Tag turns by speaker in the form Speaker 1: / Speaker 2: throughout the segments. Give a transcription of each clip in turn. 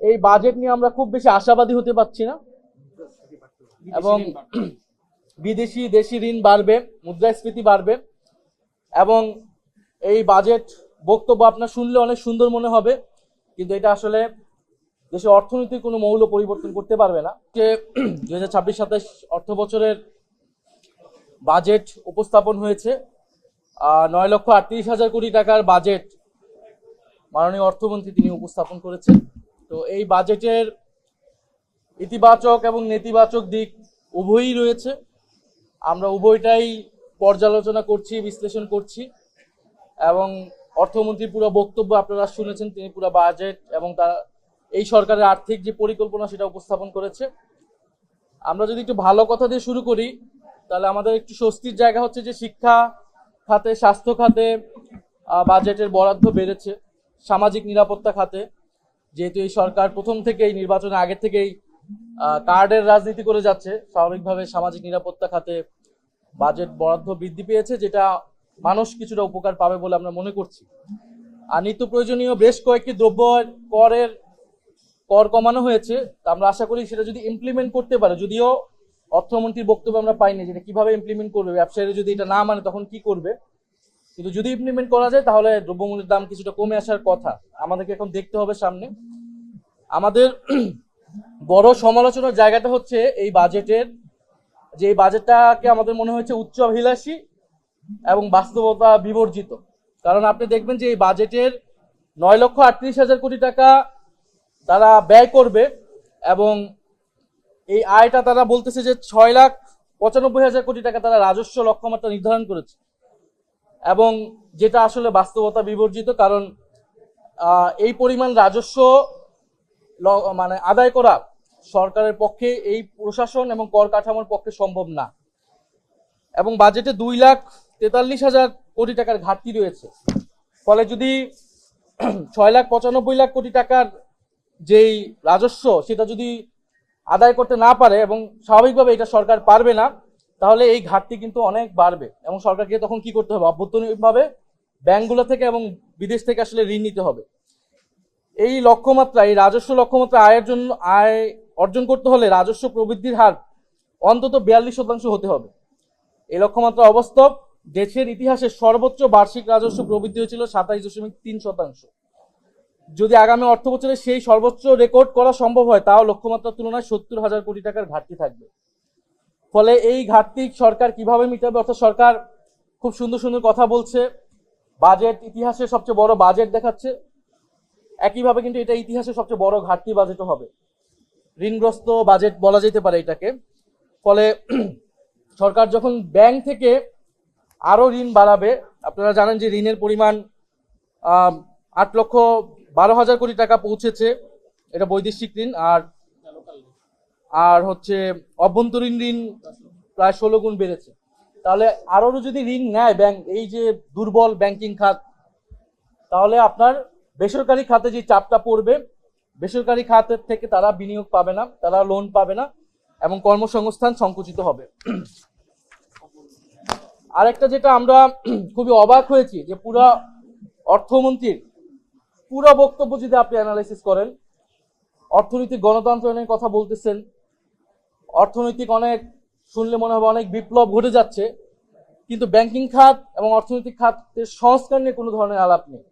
Speaker 1: এই বাজেট নিয়ে আমরা খুব বেশি আশাবাদী হতে পারছি না এবং বিদেশি দেশি ঋণ বাড়বে, মুদ্রাস্ফীতি বাড়বে এবং এই বাজেট বক্তব্য আপনার শুনলে অনেক সুন্দর মনে হবে, কিন্তু এটা আসলে দেশের অর্থনীতির কোনো মৌল পরিবর্তন করতে পারবে না। যে 2026-27 অর্থ বছরের বাজেট উপস্থাপন হয়েছে, 9,38,000 কোটি টাকার বাজেট মাননীয় অর্থমন্ত্রী তিনি উপস্থাপন করেছেন। তো এই বাজেটের ইতিবাচক এবং নেতিবাচক দিক উভয়ই রয়েছে। আমরা উভয়টাই পর্যালোচনা করছি, বিশ্লেষণ করছি এবং অর্থমন্ত্রীর পুরো বক্তব্য আপনারা শুনেছেন। তিনি পুরো বাজেট এবং তার এই সরকারের আর্থিক যে পরিকল্পনা সেটা উপস্থাপন করেছে। আমরা যদি একটু ভালো কথা দিয়ে শুরু করি তাহলে আমাদের একটু স্বস্তির জায়গা হচ্ছে যে শিক্ষা খাতে, স্বাস্থ্য খাতে বাজেটের বরাদ্দ বেড়েছে। সামাজিক নিরাপত্তা খাতে, যেহেতু এই সরকার প্রথম থেকেই নির্বাচনের আগে থেকেই কার্ডের রাজনীতি করে যাচ্ছে, স্বাভাবিকভাবে সামাজিক নিরাপত্তা খাতে বাজেট বরাদ্দ বৃদ্ধি পেয়েছে, যেটা মানুষ কিছুটা উপকার পাবে বলে আমরা মনে করছি। আর নিত্য প্রয়োজনীয় বেশ কয়েকটি দ্রব্য কর কমানো হয়েছে। আমরা আশা করি সেটা যদি ইমপ্লিমেন্ট করতে পারে, যদিও অর্থমন্ত্রীর বক্তব্য আমরা পাইনি যেটা কিভাবে ইমপ্লিমেন্ট করবে, ব্যবসায়ীরা যদি এটা না মানে তখন কি করবে, কিন্তু যদি ইমপ্লিমেন্ট করা যায় তাহলে দ্রব্যমূল্যের দাম কিছুটা কমে আসার কথা। আমাদেরকে এখন দেখতে হবে সামনে। আমাদের বড় সমালোচনার জায়গাটা হচ্ছে এই বাজেটের, যে এই বাজেটটাকে আমাদের মনে হয়েছে উচ্চাভিলাষী এবং বাস্তবতা বিবর্জিত। কারণ আপনি দেখবেন যে এই বাজেটের 9,38,000 কোটি টাকা তারা ব্যয় করবে এবং এই আয়টা তারা বলতেছে যে 6,95,000 কোটি টাকা তারা রাজস্ব লক্ষ্যমাত্রা নির্ধারণ করেছে, এবং যেটা আসলে বাস্তবতা বিবর্জিত। কারণ এই পরিমাণ রাজস্ব মানে আদায় করা সরকারের পক্ষে, এই প্রশাসন এবং কর কাঠামোর পক্ষে সম্ভব না। এবং বাজেটে 2,43,000 কোটি টাকার ঘাটতি রয়েছে। ফলে যদি 6,95,000 কোটি টাকার যেই রাজস্ব সেটা যদি আদায় করতে না পারে, এবং স্বাভাবিকভাবে এটা সরকার পারবে না, তাহলে এই ঘাটতি কিন্তু অনেক বাড়বে এবং সরকারকে তখন কি করতে হবে, অভ্যন্তরীণভাবে ব্যাংকগুলো থেকে এবং বিদেশ থেকে আসলে ঋণ নিতে হবে। এই লক্ষ্যমাত্রা, এই রাজস্ব লক্ষ্যমাত্রা আয় অর্জন করতে হলে রাজস্ব প্রবৃদ্ধির হার অন্তত 42% হতে হবে। এই লক্ষ্যমাত্রা অবাস্তব। দেশের ইতিহাসে সর্বোচ্চ বার্ষিক রাজস্ব প্রবৃদ্ধি হয়েছিল 27.3%। যদি আগামী অর্থ বছরে সেই সর্বোচ্চ রেকর্ড করা সম্ভব হয়, তাও লক্ষ্যমাত্রার তুলনায় 70,000 কোটি টাকার ঘাটতি থাকবে। ফলে এই ঘাটতি সরকার কিভাবে মিটাবে? অর্থাৎ সরকার খুব সুন্দর সুন্দর কথা বলছে, বাজেট ইতিহাসের সবচেয়ে বড় বাজেট দেখাচ্ছে, একইভাবে কিন্তু এটা ইতিহাসের সবচেয়ে বড় ঘাটতি বাজেটও হবে, ঋণগ্রস্ত বাজেট বলা যেতে পারে এটাকে। ফলে সরকার যখন ব্যাংক থেকে আরো ঋণ বাড়াবে, আপনারা জানেন যে ঋণের পরিমাণ 8,12,000 কোটি টাকা পৌঁছেছে, এটা বৈদেশিক ঋণ। আর হচ্ছে অভ্যন্তরীণ ঋণ প্রায় 16 গুণ বেড়েছে। তাহলে আরো যদি ঋণ নেয় ব্যাংক, এই যে দুর্বল ব্যাংকিং খাত, তাহলে আপনার বেসরকারি খাতে যে চাপটা পড়বে, বেসরকারি খাতের থেকে তারা বিনিয়োগ পাবে না, তারা লোন পাবে না এবং কর্মসংস্থান সংকুচিত হবে। আরেকটা যেটা আমরা খুবই অবাক হয়েছি, যে পুরো অর্থমন্ত্রীর পুরো বক্তব্য যদি আপনি অ্যানালাইসিস করেন, অর্থনৈতিক গণতন্ত্রের কথা বলতেছেন, অর্থনৈতিক অনেক শুনলে মনে হবে অনেক বিপ্লব ঘটে যাচ্ছে, কিন্তু ব্যাংকিং খাত এবং অর্থনৈতিক খাতের সংস্কার নিয়ে কোনো ধরনের আলাপ নেই।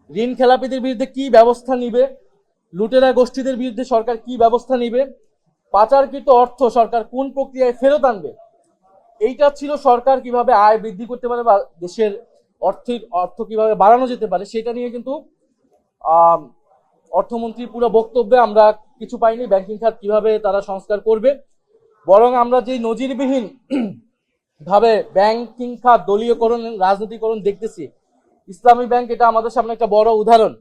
Speaker 1: ঋণ খেলাপিদের বিরুদ্ধে কি ব্যবস্থা নিবে, লুটেরা গোষ্ঠীদের বিরুদ্ধে সরকার কি ব্যবস্থা নিবে, পাচারকৃত অর্থ সরকার কোন প্রক্রিয়ায় ফেরত আনবে, এইটা ছিল সরকার কিভাবে আয় বৃদ্ধি করতে পারে বা দেশের অর্থ কিভাবে বাড়ানো যেতে পারে, সেটা নিয়ে কিন্তু অর্থমন্ত্রীর পুরো বক্তব্যে আমরা কিছু পাইনি। ব্যাংকিং খাত কিভাবে তারা সংস্কার করবে, বরং আমরা যে নজিরবিহীন ভাবে ব্যাংকিং খাত দলীয়করণ, রাজনীতিকরণ দেখতেছি। ইসলামী ব্যাংক এটা আমাদের সামনে একটা বড় উদাহরণ,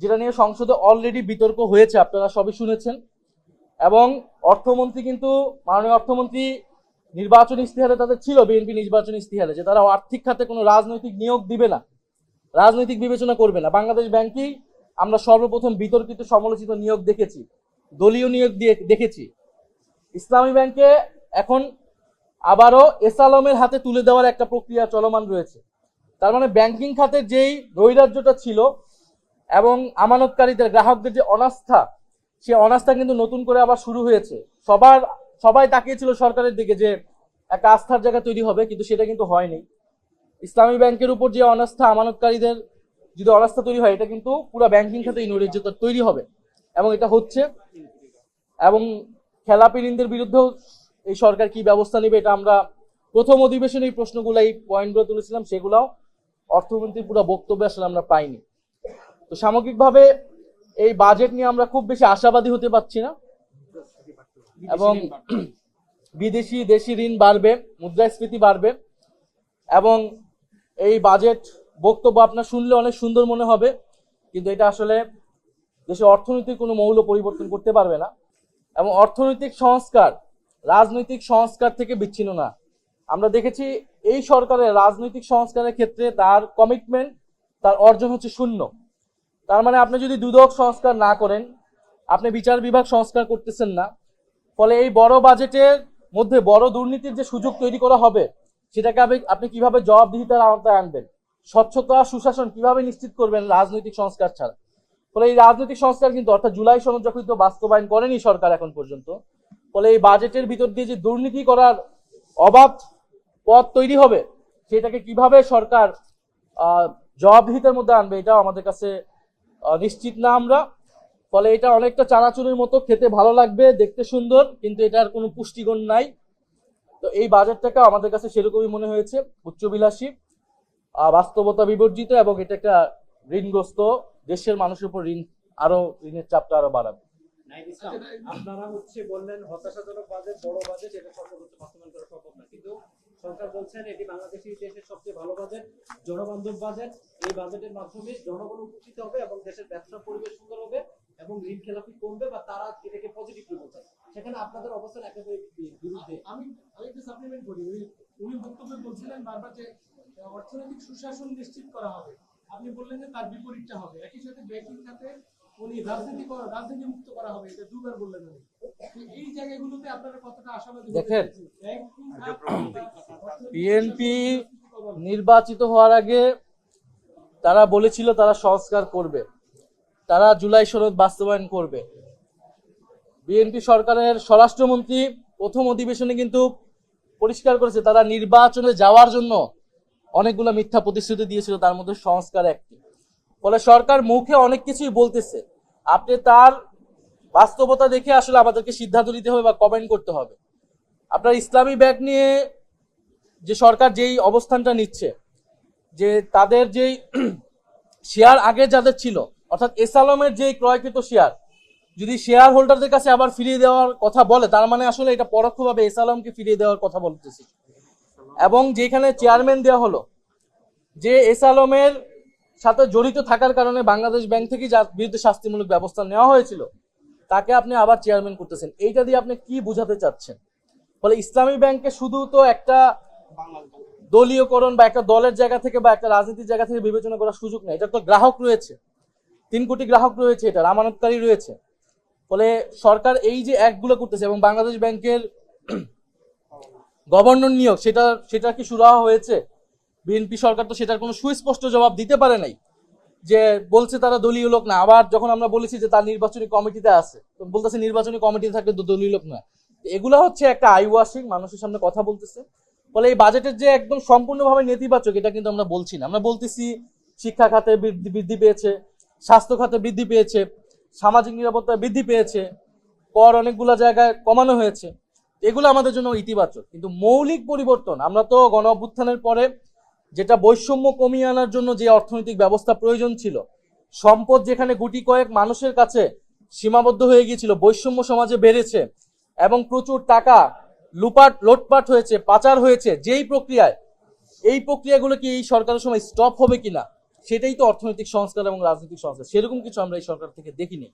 Speaker 1: যেটা নিয়ে সংসদে অলরেডি বিতর্ক হয়েছে, আপনারা সবই শুনেছেন। এবং অর্থমন্ত্রী কিন্তু, মাননীয় অর্থমন্ত্রী নির্বাচনী ইস্তিহারে তাদের ছিল, বিএনপি নির্বাচনী ইস্তিহারে, যে তারা আর্থিক খাতে কোনো রাজনৈতিক নিয়োগ দিবে না, রাজনৈতিক বিবেচনা করবে না। বাংলাদেশ ব্যাংকেই আমরা সর্বপ্রথম বিতর্কিত সমালোচিত নিয়োগ দেখেছি, দলীয় নিয়োগ দিয়ে দেখেছি। ইসলামী ব্যাংকে এখন আবারও এসালমের হাতে তুলে দেওয়ার একটা প্রক্রিয়া চলমান রয়েছে। তার মানে ব্যাংকিং খাতের যেই নৈরাজ্যটা ছিল, এবং আমানতকারীদের গ্রাহকদের যে অনাস্থা, সে অনাস্থা কিন্তু নতুন করে আবার শুরু হয়েছে। সবাই তাকিয়েছিল সরকারের দিকে যে একটা আস্থার জায়গা তৈরি হবে, কিন্তু সেটা কিন্তু হয়নি। ইসলামী ব্যাংকের উপর যে অনাস্থা, আমানতকারীদের যদি অনাস্থা তৈরি হয়, এটা কিন্তু পুরো ব্যাংকিং খাতে ইনরিজিত তৈরি হবে এবং এটা হচ্ছে। এবং খেলাপি ঋণদের বিরুদ্ধেও এই সরকার কি ব্যবস্থা নেবে, এটা আমরা প্রথম অধিবেশনে এই প্রশ্নগুলো, এই পয়েন্টগুলো তুলেছিলাম, সেগুলাও অর্থমন্ত্রীর পুরো বক্তব্য আসলে আমরা পাইনি। তো সামগ্রিকভাবে এই বাজেট নিয়ে আমরা খুব বেশি আশাবাদী হতে পারছি না এবং দেশি ঋণ বাড়বে, মুদ্রাস্ফীতি বাড়বে এবং এই বাজেট বক্তব্য আপনার শুনলে অনেক সুন্দর মনে হবে, কিন্তু এটা আসলে দেশের অর্থনৈতিক কোনো মৌল পরিবর্তন করতে পারবে না। এবং অর্থনৈতিক সংস্কার রাজনৈতিক সংস্কার থেকে বিচ্ছিন্ন না। আমরা দেখেছি এই সরকারের রাজনৈতিক সংস্কারের ক্ষেত্রে তার কমিটমেন্ট, তার অর্জন হচ্ছে শূন্য। তার মানে আপনি যদি দুদক সংস্কার না করেন, আপনি বিচার বিভাগ সংস্কার করতেছেন না, ফলে এই বড় বাজেটের মধ্যে বড় দুর্নীতির যে সুযোগ তৈরি করা হবে, সেটাকে আপনি কিভাবে জবাবদিহিতার আওতায় আনবেন, স্বচ্ছতা সুশাসন কিভাবে নিশ্চিত করবেন রাজনৈতিক সংস্কার ছাড়া। ফলে এই রাজনৈতিক সংস্কার কিন্তু, অর্থাৎ জুলাই সনদ যখন তো বাস্তবায়ন করেনি সরকার এখন পর্যন্ত, ফলে এই বাজেটের ভিতর দিয়ে যে দুর্নীতি করার অবাধ পথ তৈরি হবে, সেটাকে কিভাবে সরকার জবাবদিহিতার মধ্যে আনবে, এটাও আমাদের কাছে নিশ্চিত না আমরা। ফলে এটা অনেকটা চানাচুরের মতো, খেতে ভালো লাগবে, দেখতে সুন্দর, কিন্তু এটার কোনো পুষ্টিগুণ নাই। তো এই বাজেটটাকে আমাদের কাছে সেরকমই মনে হয়েছে, উচ্চবিলাসী, বাস্তবতা বিবর্জিত, এবং এটা একটা ঋণগ্রস্ত দেশের মানুষের উপর ঋণের চাপটা আরো বাড়াবে।
Speaker 2: আপনারা বললেন হতাশাজনক বাজেট, বড় বাজেট, এটা সরকার বাস্তবায়ন করা সম্ভব না, কিন্তু সরকার বলছেন এটি বাংলাদেশের ইতিহাসের সবচেয়ে ভালো বাজেট, জনবান্ধব বাজেট। এই বাজেটের মাধ্যমে জনগণ উপকৃত হবে এবং দেশের ব্যবসা পরিবেশ সুন্দর হবে এবং ঋণ খেলাপি কমবে, বা তারা এটাকে পজিটিভলি বলছেন। সেখানে আপনাদের অবস্থান একেবারে বিরুদ্ধে।
Speaker 3: আমি একটু সাপ্লিমেন্ট করি। উনি বক্তব্যে বলছিলেন বারবার যে অর্থনৈতিক সুশাসন নিশ্চিত করা হবে, আপনি বললেন যে তার বিপরীতটা হবে। একই সাথে ব্যাংকিং খাতে উনি রাজনীতি মুক্ত করা হবে, এটা দুবার বললেন উনি। এই জায়গাগুলোতে আপনারা কতটা আশাবাদী?
Speaker 1: দেখেন, বিএনপি নির্বাচিত হওয়ার আগে তারা বলেছিল তারা সংস্কার করবে, তারা জুলাই সনদ বাস্তবায়ন করবে। বিএনপি সরকারের স্বরাষ্ট্রমন্ত্রী প্রথম অধিবেশনে কিন্তু পরিষ্কার করেছে তারা নির্বাচনে যাওয়ার জন্য অনেকগুলো মিথ্যা প্রতিশ্রুতি দিয়েছিল, তার মধ্যে সংস্কার একটি। ফলে সরকার মুখে অনেক কিছুই বলতেছে, আপনি তার বাস্তবতা দেখে আসলে আমাদেরকে সিদ্ধান্ত নিতে হবে বা কমেন্ট করতে হবে। আপনার ইসলামী ব্যাংক নিয়ে যে সরকার যেই অবস্থানটা নিচ্ছে, যে তাদের যেই শেয়ার আগে যাদের ছিল, অর্থাৎ এস আলমের যেই ক্রয়কৃত শেয়ার যদি শেয়ার হোল্ডারদের কাছে আবার ফিরিয়ে দেওয়ার কথা বলে, তার মানে আসলে এটা পরোক্ষভাবে এস আলমকে ফিরিয়ে দেওয়ার কথা বলতেছি। এবং যেখানে চেয়ারম্যান দেওয়া হলো, যে এস আলমের সাথে জড়িত থাকার কারণে বাংলাদেশ ব্যাংক থেকে যার বিরুদ্ধে শাস্তিমূলক ব্যবস্থা নেওয়া হয়েছিল, তাকে আপনি আবার চেয়ারম্যান করতেছেন। এইটা দিয়ে আপনি কি বোঝাতে চাচ্ছেন? ফলে ইসলামী ব্যাংকে শুধু তো একটা দলীয়করণ বা একটা দলের জায়গা থেকে বা একটা রাজনীতির জায়গা থেকে বিবেচনা করার সুযোগ নেই। এটা তো গ্রাহক রয়েছে, 3 কোটি গ্রাহক রয়েছে, এটা আমানতকারী রয়েছে। ফলে সরকার এই যে অ্যাক্টগুলো করতেছে, এবং বাংলাদেশ ব্যাংকের গভর্নর নিয়োগ, সেটা কি সুরাহা হয়েছে? বিএনপি সরকার তো সেটার কোনো সুস্পষ্ট জবাব দিতে পারে নাই, যে বলছে তারা দলীয় লোক না। আবার যখন আমরা বলেছি যে তার নির্বাচনী কমিটিতে আছে, তো বলতেছে নির্বাচনী কমিটিতে থাকলে দলীয় লোক না। এগুলো হচ্ছে একটা আই ওয়াশিং, মানুষের সামনে কথা বলতেছে। ফলে এই বাজেটের যে একদম সম্পূর্ণভাবে নেতিবাচক, এটা কিন্তু আমরা বলছি না। আমরা বলতেছি শিক্ষা খাতে বৃদ্ধি পেয়েছে, স্বাস্থ্য খাতে বৃদ্ধি পেয়েছে, সামাজিক নিরাপত্তা বৃদ্ধি পেয়েছে, কর অনেকগুলো জায়গায় কমানো হয়েছে, এগুলো আমাদের জন্য ইতিবাচক। কিন্তু মৌলিক পরিবর্তন, আমরা তো গণ অভ্যুত্থানের পরে যেটা বৈষম্য কমিয়ে আনার জন্য যে অর্থনৈতিক ব্যবস্থা প্রয়োজন ছিল, সম্পদ যেখানে গুটি কয়েক মানুষের কাছে সীমাবদ্ধ হয়ে গিয়েছিল, বৈষম্য সমাজে বেড়েছে এবং প্রচুর টাকা লোটপাট হয়েছে, পাচার হয়েছে, যেই প্রক্রিয়ায়, এই প্রক্রিয়াগুলো কি এই সরকারের সময় স্টপ হবে কিনা, সেটাই তো অর্থনৈতিক সংস্কার এবং রাজনৈতিক সংস্কার। সেরকম কিছু আমরা এই সরকার থেকে দেখিনি।